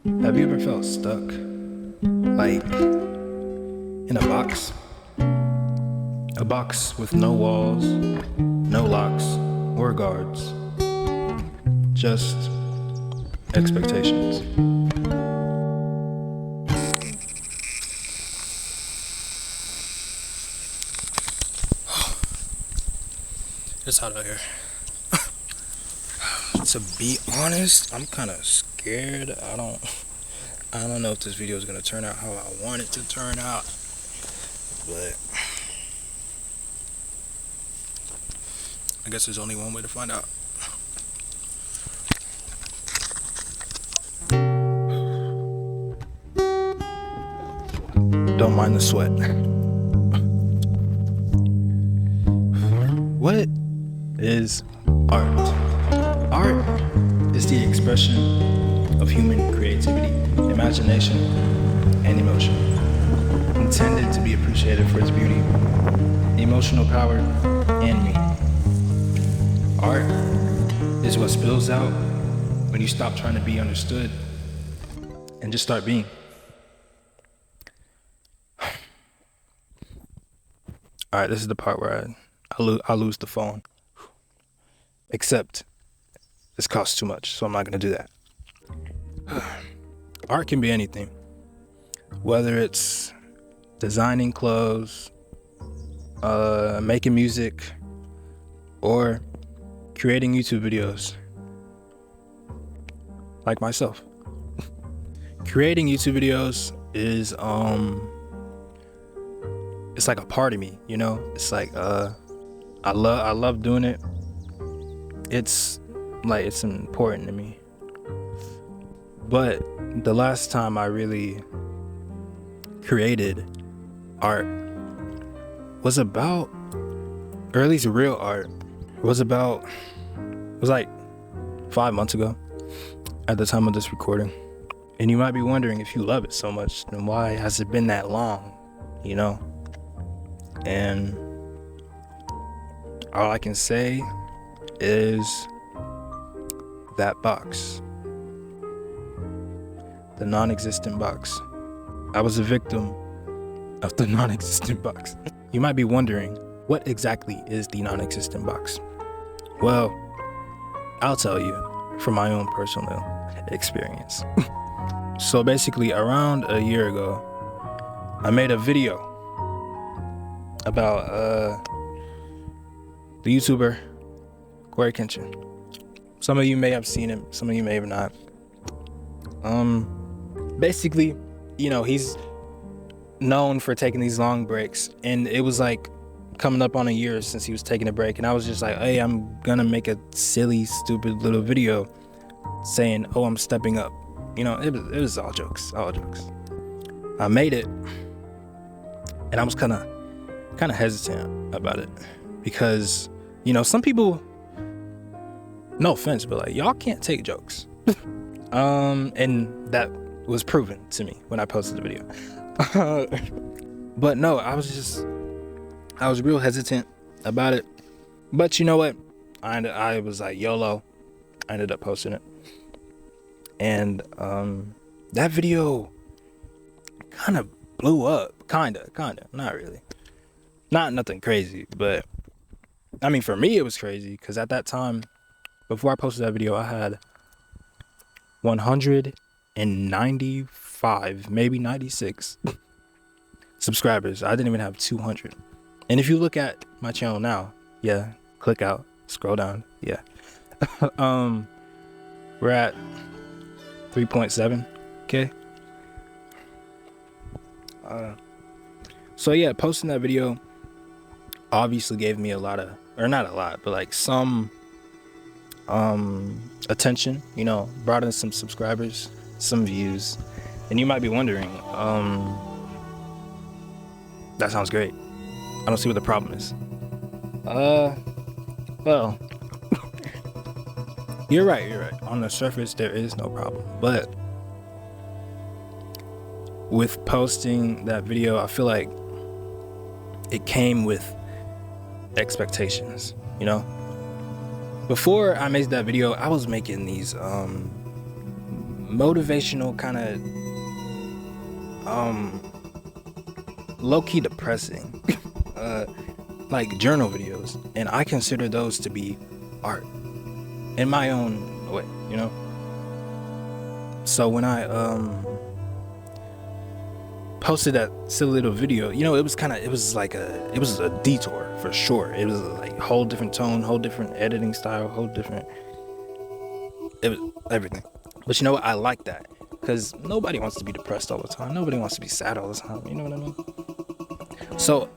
Have you ever felt stuck? Like in a box? A box with no walls, no locks or guards. Just expectations. It's hot out here. To be honest, I'm kind of scared. I don't know if this video is gonna turn out how I want it to turn out, but I guess there's only one way to find out. Don't mind the sweat. What is art? Art is the expression of human creativity, imagination, and emotion, intended to be appreciated for its beauty, emotional power, and meaning. Art is what spills out when you stop trying to be understood and just start being. All right, this is the part where I lose the phone. Except this costs too much, so I'm not gonna do that. Art can be anything, whether it's designing clothes, making music, or creating YouTube videos, like myself. Creating YouTube videos is it's like a part of me, you know. It's like I love doing it. It's important to me. But the last time I really created art was about, or at least real art, was like 5 months ago at the time of this recording. And you might be wondering, if you love it so much, then why has it been that long, you know? And all I can say is that box, the non-existent box. I was a victim of the non-existent box. You might be wondering, what exactly is the non-existent box? Well, I'll tell you from my own personal experience. So basically, around a year ago, I made a video about the YouTuber Corey Kenshin. Some of you may have seen him, some of you may have not. Basically, you know, he's known for taking these long breaks, and it was like coming up on a year since he was taking a break, and I was just like, hey, I'm gonna make a silly, stupid little video saying, oh, I'm stepping up. You know, it was all jokes. I made it, and I was kind of hesitant about it because, you know, some people, no offense, but like, y'all can't take jokes. And that was proven to me when I posted the video. But no, I was real hesitant about it. But you know what? I was like, YOLO. I ended up posting it. And that video kind of blew up. Kinda, not really. Not nothing crazy, but I mean, for me, it was crazy because at that time, before I posted that video, I had 195, maybe 96 subscribers. I didn't even have 200. And if you look at my channel now, yeah, click out, scroll down, yeah. We're at 3.7K. So yeah, posting that video obviously gave me a lot of, or not a lot, but like some attention, you know, brought in some subscribers, some views. And you might be wondering, that sounds great. I don't see what the problem is. Well, you're right. On the surface, there is no problem. But with posting that video, I feel like it came with expectations, you know? Before I made that video, I was making these motivational kind of low-key depressing like journal videos, and I consider those to be art in my own way, you know. So when I posted that silly little video, you know, it was a detour for sure. It was like a whole different tone, whole different editing style, it was everything. But you know what, I like that, because nobody wants to be depressed all the time, nobody wants to be sad all the time, you know what I mean? So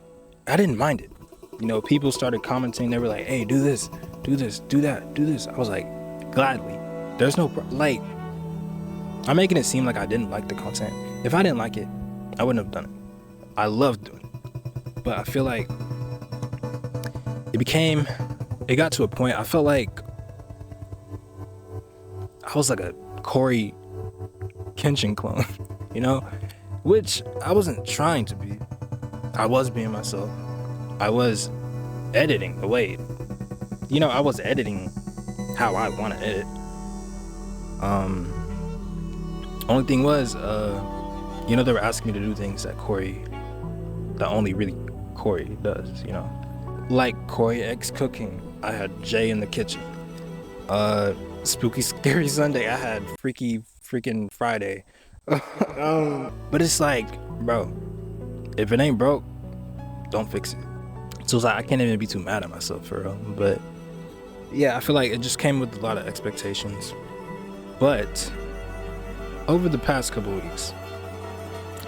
I didn't mind it. You know, people started commenting, they were like, hey, do this, do that, do this. I was like, gladly. There's no like, I'm making it seem like I didn't like the content. If I didn't like it, I wouldn't have done it. I loved doing it. But I feel like it got to a point, I felt like I was like a Corey Kenshin clone, you know? Which I wasn't trying to be. I was being myself. I was editing the way, you know, I was editing how I want to edit. Only thing was, you know, they were asking me to do things that only really Corey does, you know, like Corey X cooking. I had Jay in the kitchen. Spooky Scary Sunday, I had freaking Friday. But it's like, bro, if it ain't broke, don't fix it. So it's like, I can't even be too mad at myself for real. But yeah, I feel like it just came with a lot of expectations. But over the past couple weeks,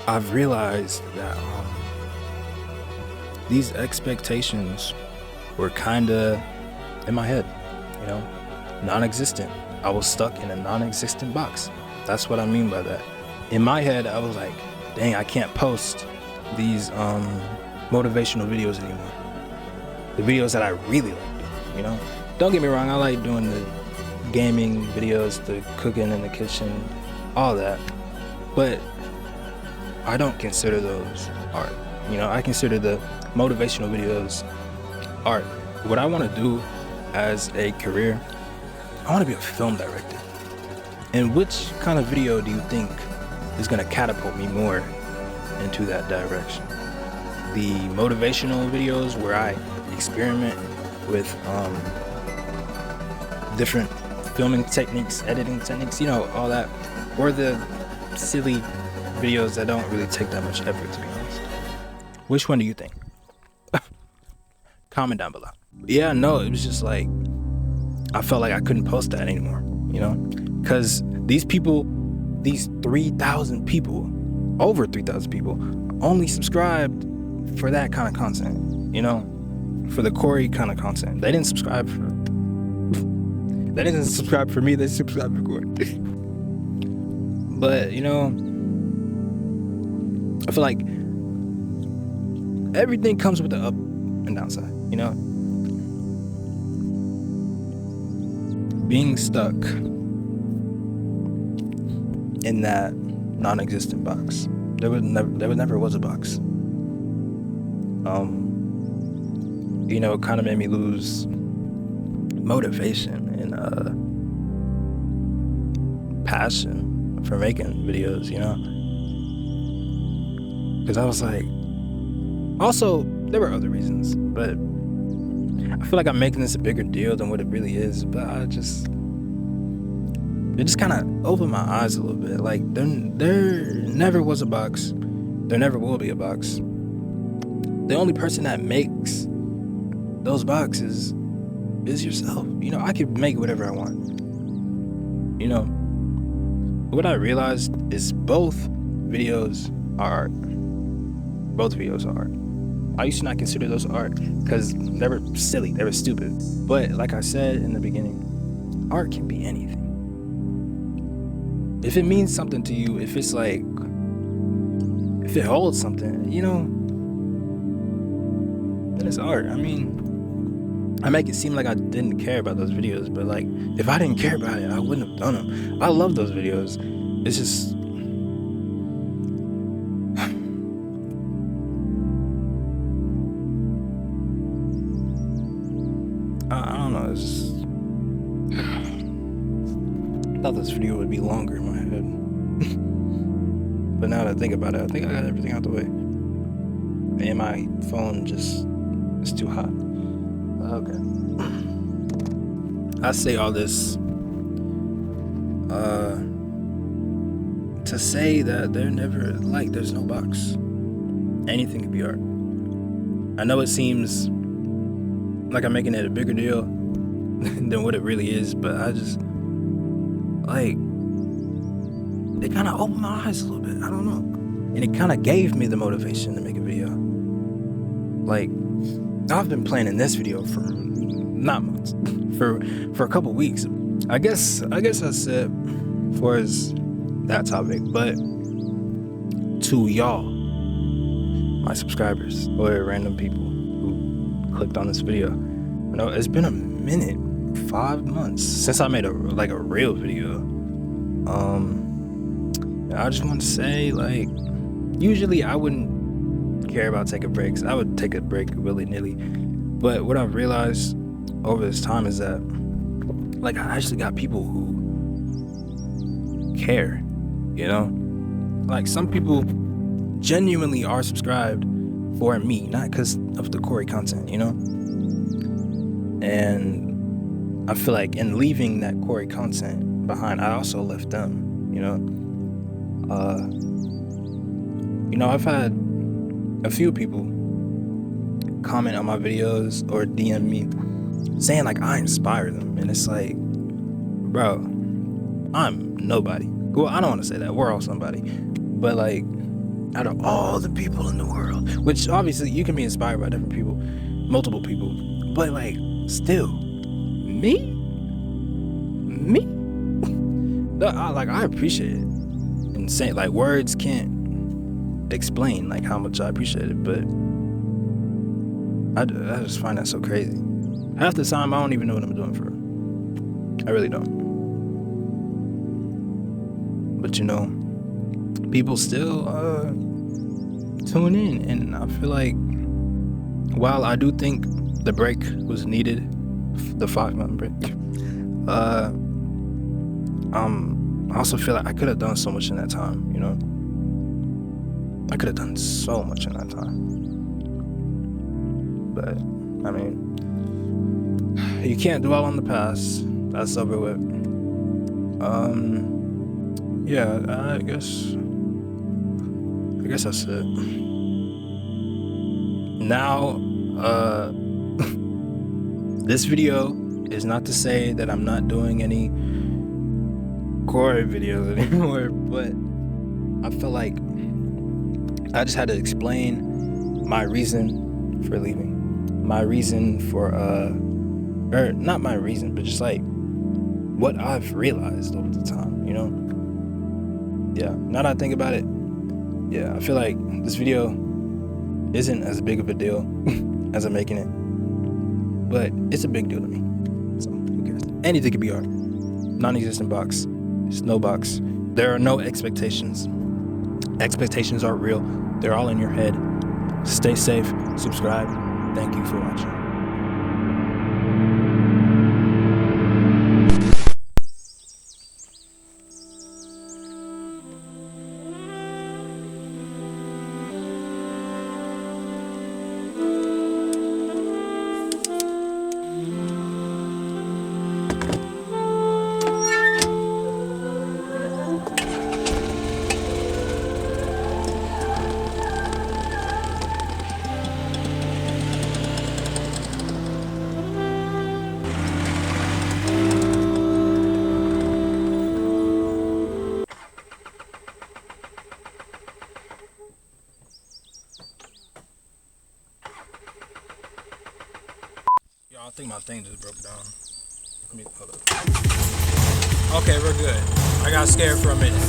I've realized that these expectations were kinda in my head, you know, non-existent. I was stuck in a non-existent box. That's what I mean by that. In my head, I was like, dang, I can't post these motivational videos anymore. The videos that I really like doing, you know? Don't get me wrong, I like doing the gaming videos, the cooking in the kitchen, all that. But I don't consider those art. You know, I consider the motivational videos art. What I want to do as a career, I want to be a film director. And which kind of video do you think is going to catapult me more into that direction? The motivational videos where I experiment with different filming techniques, editing techniques, you know, all that, or the silly videos that don't really take that much effort, to be honest. Which one do you think? Comment down below. Yeah, no, it was just like, I felt like I couldn't post that anymore, you know, because these 3,000 people, over 3,000 people, only subscribed for that kind of content, you know, for the Corey kind of content. They didn't subscribe for me, they subscribed for Corey. But, you know, I feel like everything comes with the up and downside, you know? Being stuck in that non-existent box. There never was a box. You know, it kind of made me lose motivation and passion for making videos, you know? Because I was like, also, there were other reasons, but I feel like I'm making this a bigger deal than what it really is, but it just kind of opened my eyes a little bit. Like, there never was a box. There never will be a box. The only person that makes those boxes is yourself. You know, I could make whatever I want. You know, what I realized is both videos are art. Both videos are art. I used to not consider those art because they were silly, they were stupid. But like I said in the beginning, art can be anything. If it means something to you, if it's like, if it holds something, you know, then it's art. I mean, I make it seem like I didn't care about those videos, but like, if I didn't care about it, I wouldn't have done them. I love those videos. It's just, I don't know, it's just, thought this video would be longer in my head. But now that I think about it, I think I got everything out the way. And my phone just is too hot. Okay. I say all this to say that there's no box. Anything could be art. I know it seems like I'm making it a bigger deal than what it really is, but I just, like, it kind of opened my eyes a little bit. I don't know. And it kind of gave me the motivation to make a video. Like, I've been planning this video for not months, for a couple weeks. I guess that's it for that topic. But to y'all, my subscribers, or random people who clicked on this video, you know, it's been a minute, 5 months since I made a real video. I just want to say, like, usually I wouldn't care about taking breaks. I would take a break willy-nilly. But what I've realized over this time is that, like, I actually got people who care, you know? Like, some people genuinely are subscribed for me, not because of the Corey content, you know? And I feel like in leaving that Corey content behind, I also left them, you know? I've had a few people comment on my videos or DM me saying, like, I inspire them. And it's like, bro, I'm nobody. Well, I don't want to say that. We're all somebody. But, like, out of all the people in the world, which obviously you can be inspired by different people, multiple people, but, like, still, me? No, I appreciate it. And saying, like, words can't explain, like, how much I appreciate it, but I just find that so crazy. Half the time, I don't even know what I'm doing for real. I really don't. But, you know, people still tune in, and I feel like while I do think the break was needed, the 5-month break, I also feel like I could have done so much in that time, you know? I could have done so much in that time. But, I mean, you can't dwell on the past. That's over with. Yeah, I guess that's it. Now, this video is not to say that I'm not doing any Corey videos anymore, but I feel like I just had to explain my reason for leaving. My reason for, or not my reason, but just like what I've realized over the time, you know? Yeah, now that I think about it, yeah, I feel like this video isn't as big of a deal as I'm making it, but it's a big deal to me, so who cares? Anything could be art. Non-existent box. There's no box. There are no expectations. Expectations aren't real. They're all in your head. Stay safe. Subscribe. Thank you for watching. I think my thing just broke down. Let me hold up. Okay, we're good. I got scared for a minute.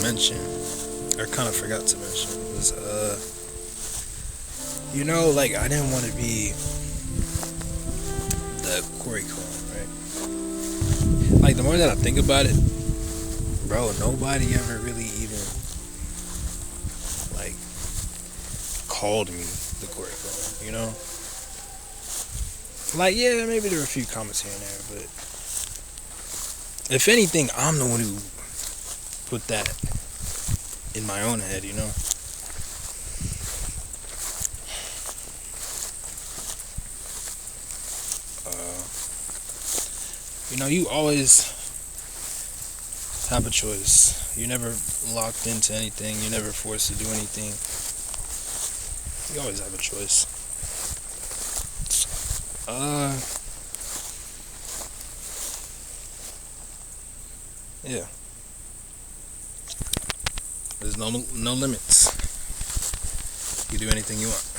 mention, or kind of forgot to mention, was you know, like, I didn't want to be the Corey clone, right? Like, the more that I think about it, bro, nobody ever really even like called me the Corey clone, you know? Like, yeah, maybe there were a few comments here and there, but if anything, I'm the one who put that in my own head, you know? You know, you always have a choice. You're never locked into anything. You're never forced to do anything. You always have a choice. Yeah. There's no limits. You do anything you want.